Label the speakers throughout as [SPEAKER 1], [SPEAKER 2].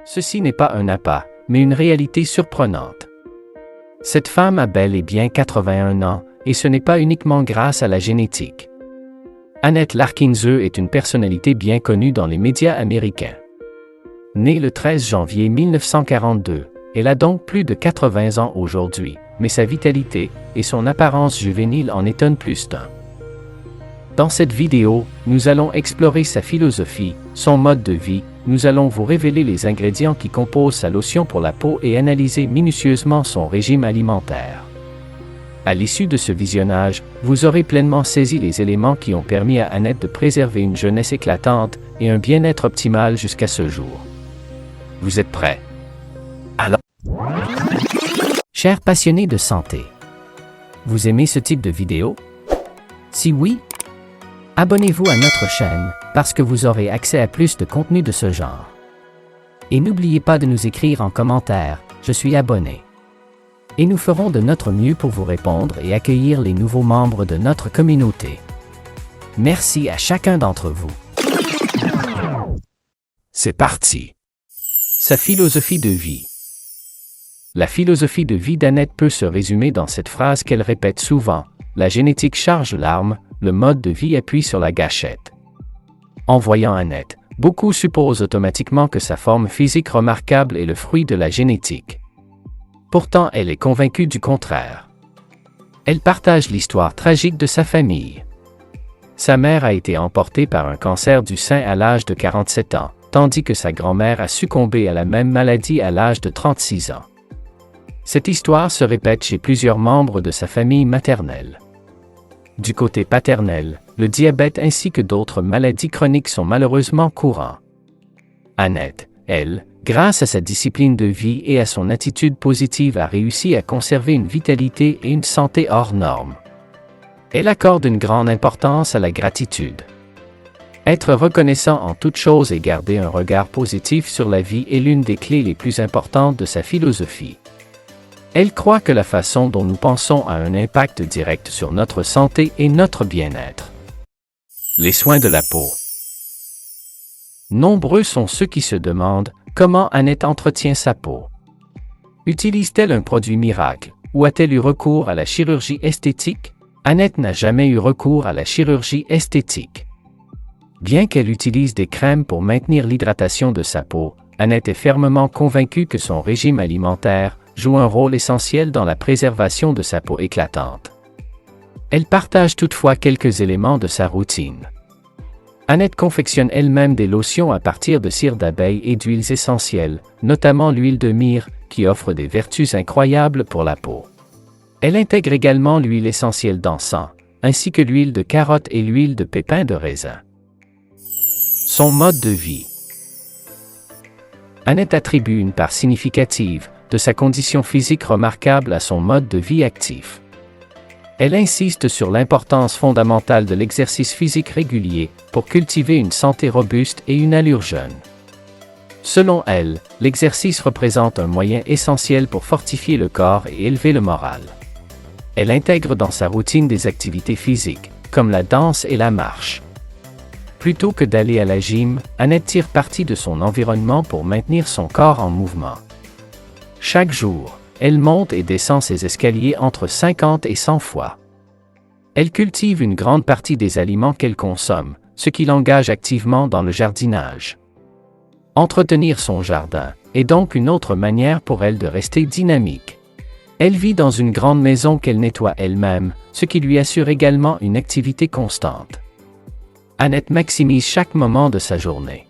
[SPEAKER 1] Ceci n'est pas un appât, mais une réalité surprenante. Cette femme a bel et bien 81 ans, et ce n'est pas uniquement grâce à la génétique. Annette Larkinze est une personnalité bien connue dans les médias américains. Née le 13 janvier 1942, elle a donc plus de 80 ans aujourd'hui, mais sa vitalité et son apparence juvénile en étonnent plus d'un. Dans cette vidéo, nous allons explorer sa philosophie, son mode de vie, nous allons vous révéler les ingrédients qui composent sa lotion pour la peau et analyser minutieusement son régime alimentaire. À l'issue de ce visionnage, vous aurez pleinement saisi les éléments qui ont permis à Annette de préserver une jeunesse éclatante et un bien-être optimal jusqu'à ce jour. Vous êtes prêts? Alors, chers passionnés de santé, vous aimez ce type de vidéo? Si oui, abonnez-vous à notre chaîne, parce que vous aurez accès à plus de contenu de ce genre. Et n'oubliez pas de nous écrire en commentaire « Je suis abonné ». Et nous ferons de notre mieux pour vous répondre et accueillir les nouveaux membres de notre communauté. Merci à chacun d'entre vous. C'est parti. Sa philosophie de vie. La philosophie de vie d'Annette peut se résumer dans cette phrase qu'elle répète souvent « La génétique charge l'arme, le mode de vie appuie sur la gâchette ». En voyant Annette, beaucoup supposent automatiquement que sa forme physique remarquable est le fruit de la génétique. Pourtant, elle est convaincue du contraire. Elle partage l'histoire tragique de sa famille. Sa mère a été emportée par un cancer du sein à l'âge de 47 ans, tandis que sa grand-mère a succombé à la même maladie à l'âge de 36 ans. Cette histoire se répète chez plusieurs membres de sa famille maternelle. Du côté paternel, le diabète ainsi que d'autres maladies chroniques sont malheureusement courants. Annette, elle, grâce à sa discipline de vie et à son attitude positive, a réussi à conserver une vitalité et une santé hors normes. Elle accorde une grande importance à la gratitude. Être reconnaissant en toutes choses et garder un regard positif sur la vie est l'une des clés les plus importantes de sa philosophie. Elle croit que la façon dont nous pensons a un impact direct sur notre santé et notre bien-être. Les soins de la peau. Nombreux sont ceux qui se demandent comment Annette entretient sa peau. Utilise-t-elle un produit miracle ou a-t-elle eu recours à la chirurgie esthétique? Annette n'a jamais eu recours à la chirurgie esthétique. Bien qu'elle utilise des crèmes pour maintenir l'hydratation de sa peau, Annette est fermement convaincue que son régime alimentaire joue un rôle essentiel dans la préservation de sa peau éclatante. Elle partage toutefois quelques éléments de sa routine. Annette confectionne elle-même des lotions à partir de cire d'abeille et d'huiles essentielles, notamment l'huile de myrrhe, qui offre des vertus incroyables pour la peau. Elle intègre également l'huile essentielle d'encens, ainsi que l'huile de carotte et l'huile de pépins de raisin. Son mode de vie. Annette attribue une part significative de sa condition physique remarquable à son mode de vie actif. Elle insiste sur l'importance fondamentale de l'exercice physique régulier pour cultiver une santé robuste et une allure jeune. Selon elle, l'exercice représente un moyen essentiel pour fortifier le corps et élever le moral. Elle intègre dans sa routine des activités physiques, comme la danse et la marche. Plutôt que d'aller à la gym, Annette tire parti de son environnement pour maintenir son corps en mouvement. Chaque jour, elle monte et descend ses escaliers entre 50 et 100 fois. Elle cultive une grande partie des aliments qu'elle consomme, ce qui l'engage activement dans le jardinage. Entretenir son jardin est donc une autre manière pour elle de rester dynamique. Elle vit dans une grande maison qu'elle nettoie elle-même, ce qui lui assure également une activité constante. Annette maximise chaque moment de sa journée.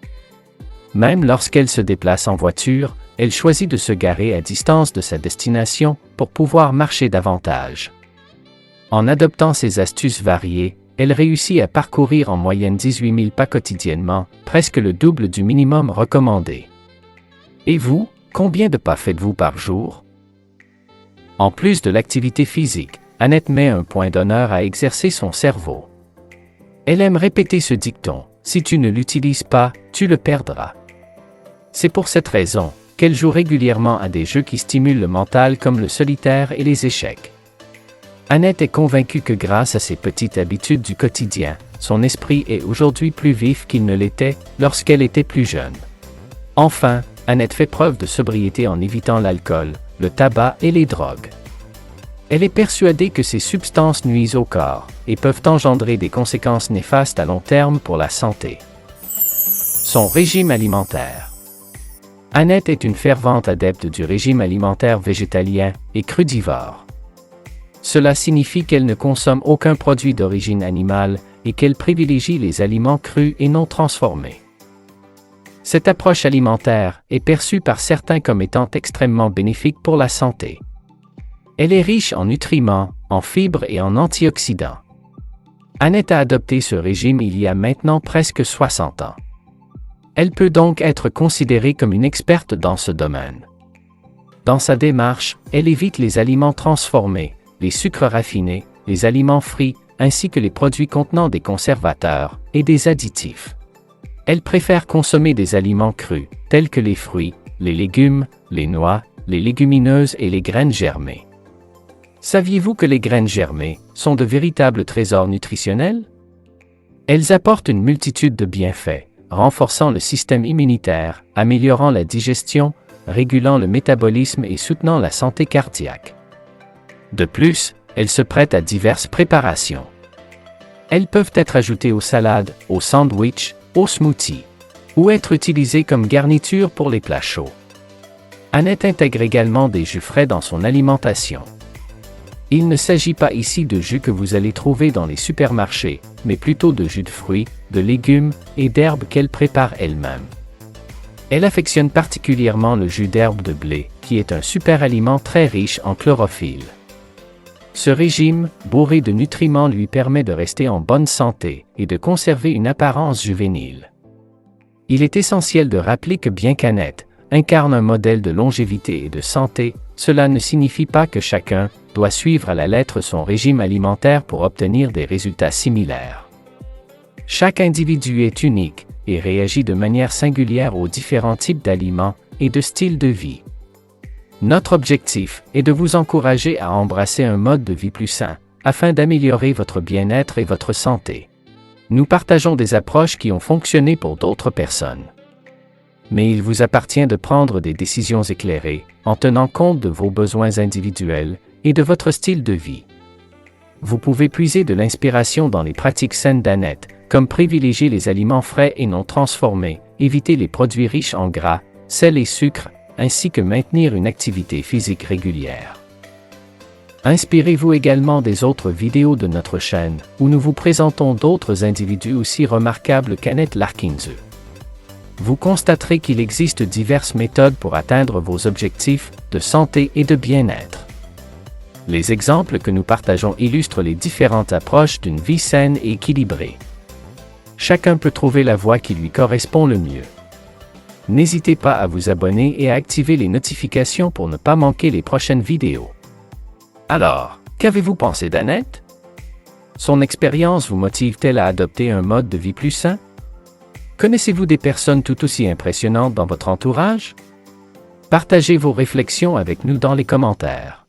[SPEAKER 1] Même lorsqu'elle se déplace en voiture, elle choisit de se garer à distance de sa destination pour pouvoir marcher davantage. En adoptant ces astuces variées, elle réussit à parcourir en moyenne 18 000 pas quotidiennement, presque le double du minimum recommandé. Et vous, combien de pas faites-vous par jour? En plus de l'activité physique, Annette met un point d'honneur à exercer son cerveau. Elle aime répéter ce dicton: si tu ne l'utilises pas, tu le perdras. C'est pour cette raison qu'elle joue régulièrement à des jeux qui stimulent le mental comme le solitaire et les échecs. Annette est convaincue que grâce à ces petites habitudes du quotidien, son esprit est aujourd'hui plus vif qu'il ne l'était lorsqu'elle était plus jeune. Enfin, Annette fait preuve de sobriété en évitant l'alcool, le tabac et les drogues. Elle est persuadée que ces substances nuisent au corps et peuvent engendrer des conséquences néfastes à long terme pour la santé. Son régime alimentaire. Annette est une fervente adepte du régime alimentaire végétalien et crudivore. Cela signifie qu'elle ne consomme aucun produit d'origine animale et qu'elle privilégie les aliments crus et non transformés. Cette approche alimentaire est perçue par certains comme étant extrêmement bénéfique pour la santé. Elle est riche en nutriments, en fibres et en antioxydants. Annette a adopté ce régime il y a maintenant presque 60 ans. Elle peut donc être considérée comme une experte dans ce domaine. Dans sa démarche, elle évite les aliments transformés, les sucres raffinés, les aliments frits, ainsi que les produits contenant des conservateurs et des additifs. Elle préfère consommer des aliments crus, tels que les fruits, les légumes, les noix, les légumineuses et les graines germées. Saviez-vous que les graines germées sont de véritables trésors nutritionnels? Elles apportent une multitude de bienfaits, renforçant le système immunitaire, améliorant la digestion, régulant le métabolisme et soutenant la santé cardiaque. De plus, elles se prêtent à diverses préparations. Elles peuvent être ajoutées aux salades, aux sandwichs, aux smoothies, ou être utilisées comme garniture pour les plats chauds. Annette intègre également des jus frais dans son alimentation. Il ne s'agit pas ici de jus que vous allez trouver dans les supermarchés, mais plutôt de jus de fruits, de légumes et d'herbes qu'elle prépare elle-même. Elle affectionne particulièrement le jus d'herbe de blé, qui est un super aliment très riche en chlorophylle. Ce régime, bourré de nutriments, lui permet de rester en bonne santé et de conserver une apparence juvénile. Il est essentiel de rappeler que bien qu'Annette incarne un modèle de longévité et de santé, cela ne signifie pas que chacun doit suivre à la lettre son régime alimentaire pour obtenir des résultats similaires. Chaque individu est unique et réagit de manière singulière aux différents types d'aliments et de styles de vie. Notre objectif est de vous encourager à embrasser un mode de vie plus sain, afin d'améliorer votre bien-être et votre santé. Nous partageons des approches qui ont fonctionné pour d'autres personnes. Mais il vous appartient de prendre des décisions éclairées, en tenant compte de vos besoins individuels et de votre style de vie. Vous pouvez puiser de l'inspiration dans les pratiques saines d'Annette, comme privilégier les aliments frais et non transformés, éviter les produits riches en gras, sel et sucre, ainsi que maintenir une activité physique régulière. Inspirez-vous également des autres vidéos de notre chaîne, où nous vous présentons d'autres individus aussi remarquables qu'Annette Larkinze. Vous constaterez qu'il existe diverses méthodes pour atteindre vos objectifs de santé et de bien-être. Les exemples que nous partageons illustrent les différentes approches d'une vie saine et équilibrée. Chacun peut trouver la voie qui lui correspond le mieux. N'hésitez pas à vous abonner et à activer les notifications pour ne pas manquer les prochaines vidéos. Alors, qu'avez-vous pensé d'Annette? Son expérience vous motive-t-elle à adopter un mode de vie plus sain? Connaissez-vous des personnes tout aussi impressionnantes dans votre entourage? Partagez vos réflexions avec nous dans les commentaires.